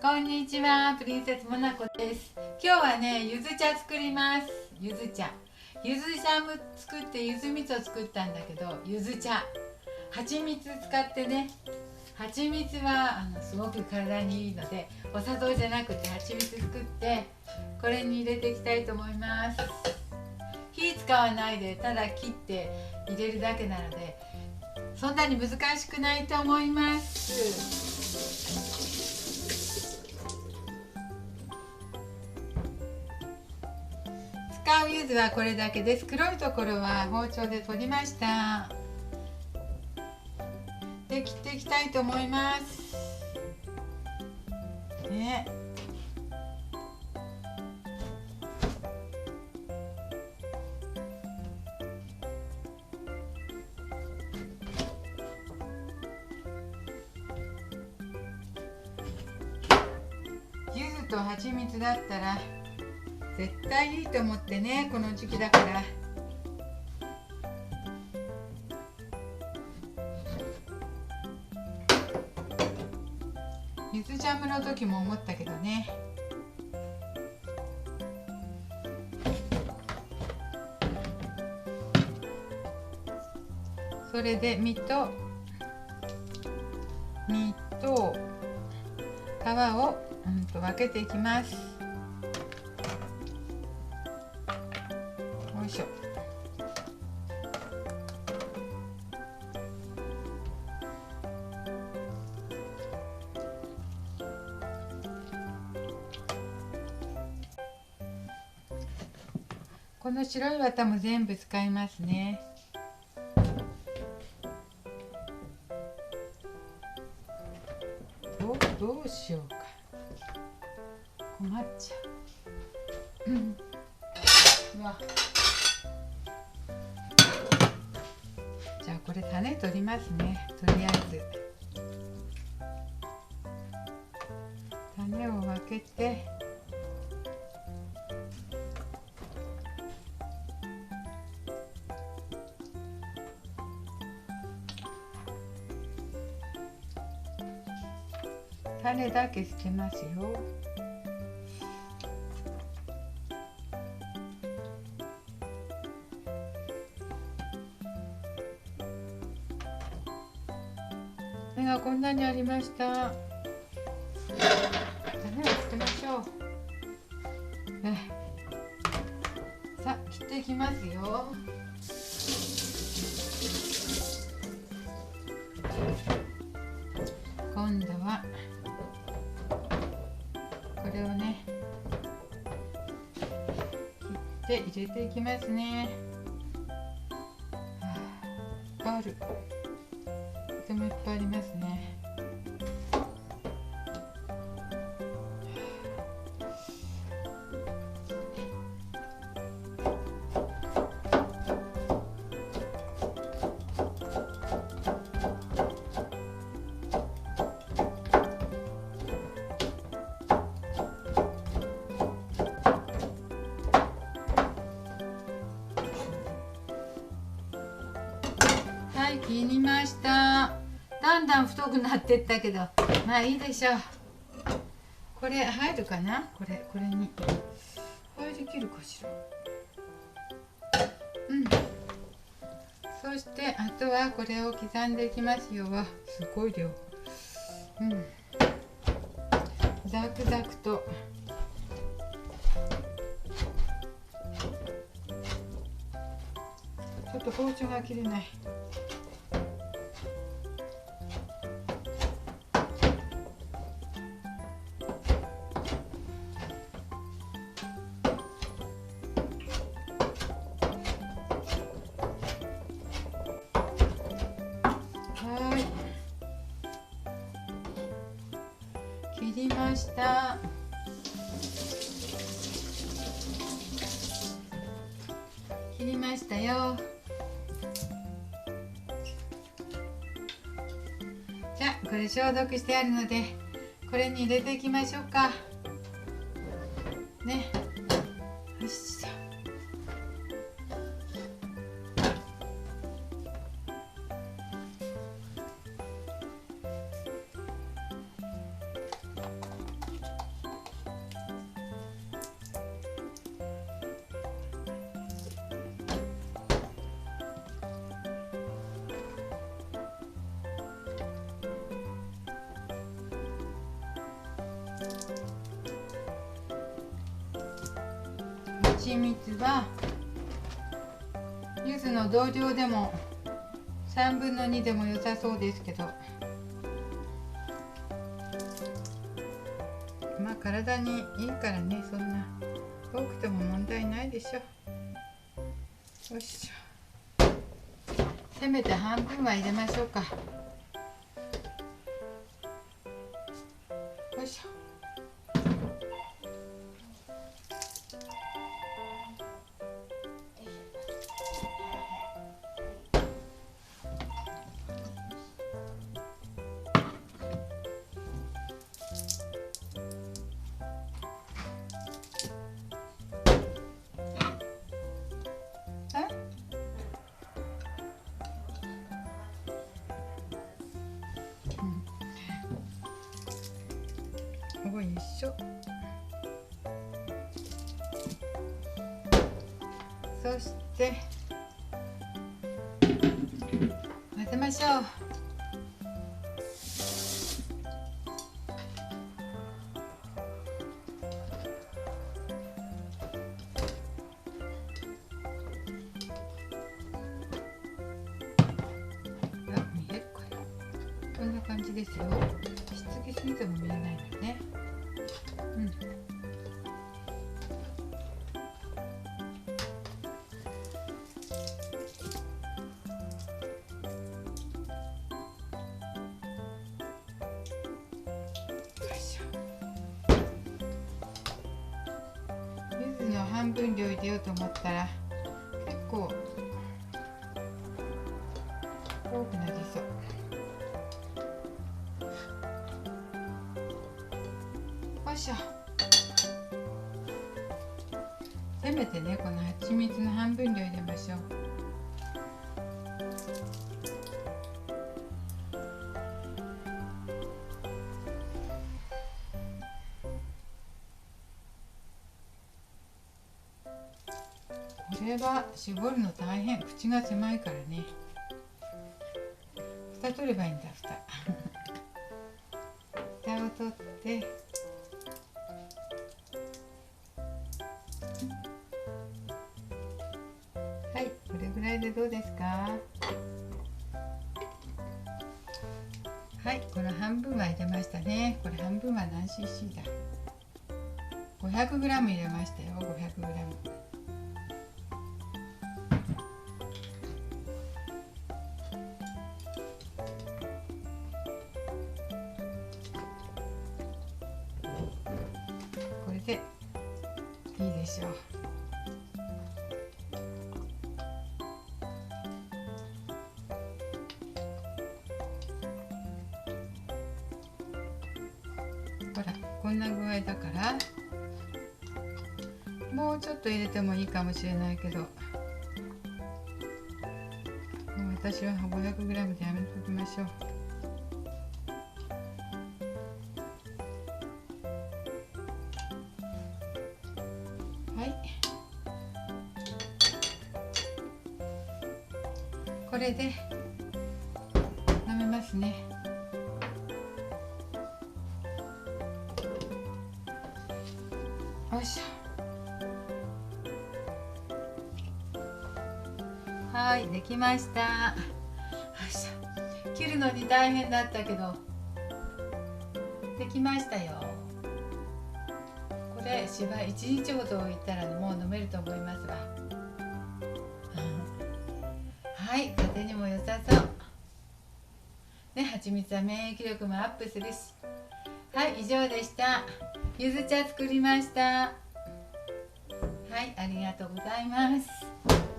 こんにちは、プリンセスモナコです。今日はね、ゆず茶作ります。ゆず茶。ゆずジャム作ってゆず味噌作ったんだけど、ゆず茶。蜂蜜使ってね。蜂蜜はすごく体にいいので、お砂糖じゃなくて蜂蜜作ってこれに入れていきたいと思います。火使わないで、ただ切って入れるだけなので、そんなに難しくないと思います。使う柚子はこれだけです。黒いところは包丁で取りました。で、切っていきたいと思いますね。柚子と蜂蜜だったら絶対いいと思ってね、この時期だから。ゆずジャムの時も思ったけどね。それで実と皮を分けていきます。よいしょ。この白い綿も全部使いますね。どうしようか。困っちゃう。うわ。じゃあこれ種取りますね。とりあえず種を分けて、種だけ捨てますよ。芽がこんなにありました。種を捨てましょう。さあ、切っていきますよ。今度はこれをね、切って入れていきますね。いっぱいある。とてもいっぱいありますね。はい、切りました。だんだん太くなってったけど、まあいいでしょう。これ入るかな。これに入りきるかしら。そしてあとはこれを刻んでいきますよ。わ、すごい量。ザクザクと。ちょっと包丁が切れない。切りました。切りましたよ。じゃあこれ消毒してあるので、これに入れていきましょうかね。よし。蜂蜜は柚子の同量でも3分の2でも良さそうですけど、まあ体にいいからね、そんな多くても問題ないでしょ。よいしょ。せめて半分は入れましょうか。よいしょ。よいしょ。そして混ぜましょう。見えるかな。こんな感じですよ。しつけすぎても見えないのね。柚子の半分量入れようと思ったら結構多くなりそう。よいしょ。せめてね、この蜂蜜の半分量入れましょう。これは絞るの大変、口が狭いからね。蓋取ればいいんだ。蓋を取って、はい、これぐらいでどうですか。はい、この半分は入れましたね。これ半分は何 cc だ。500g 入れましたよ。500g。これでいいでしょう。ほら、こんな具合だからもうちょっと入れてもいいかもしれないけど、もう私は 500g でやめておきましょう。はい、これで飲めますね。よいしょ。はい、できました。よいしょ。切るのに大変だったけどできましたよ。これ1日ほど置いたらもう飲めると思いますわ。はい、風邪にも良さそうね。蜂蜜は免疫力もアップするし。はい、以上でした。ゆず茶作りました。はい、ありがとうございます。